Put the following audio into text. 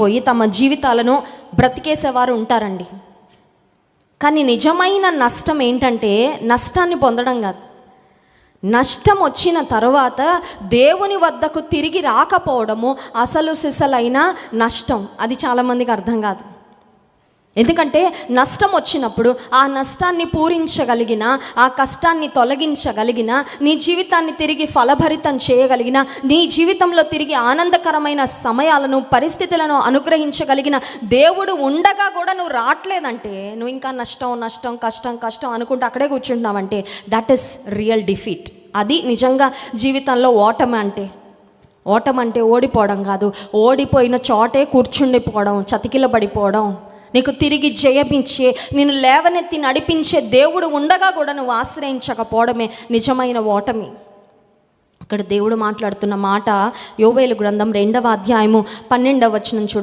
పోయి తమ జీవితాలను బ్రతికేసేవారు ఉంటారండి. కానీ నిజమైన నష్టం ఏంటంటే నష్టాన్ని పొందడం కాదు, నష్టం వచ్చిన తర్వాత దేవుని వద్దకు తిరిగి రాకపోవడము అసలు సిసలైన నష్టం. అది చాలామందికి అర్థం కాదు. ఎందుకంటే నష్టం వచ్చినప్పుడు ఆ నష్టాన్ని పూరించగలిగిన, ఆ కష్టాన్ని తొలగించగలిగిన, నీ జీవితాన్ని తిరిగి ఫలభరితం చేయగలిగిన, నీ జీవితంలో తిరిగి ఆనందకరమైన సమయాలను, పరిస్థితులను అనుగ్రహించగలిగిన దేవుడు ఉండగా కూడా నువ్వు రావట్లేదంటే, నువ్వు ఇంకా నష్టం నష్టం కష్టం కష్టం అనుకుంటూ అక్కడే కూర్చుంటున్నావంటే దట్ ఈస్ రియల్ డిఫీట్. అది నిజంగా జీవితంలో ఓటమి అంటే. ఓటమి అంటే ఓడిపోవడం కాదు, ఓడిపోయిన చోటే కూర్చుండిపోవడం, చతికిలబడిపోవడం. నీకు తిరిగి జయమించే, నేను లేవనెత్తి నడిపించే దేవుడు ఉండగా కూడా నువ్వు ఆశ్రయించకపోవడమే నిజమైన ఓటమి. ఇక్కడ దేవుడు మాట్లాడుతున్న మాట యోవేలు గ్రంథం 2వ అధ్యాయము 12వ వచనం చూడండి.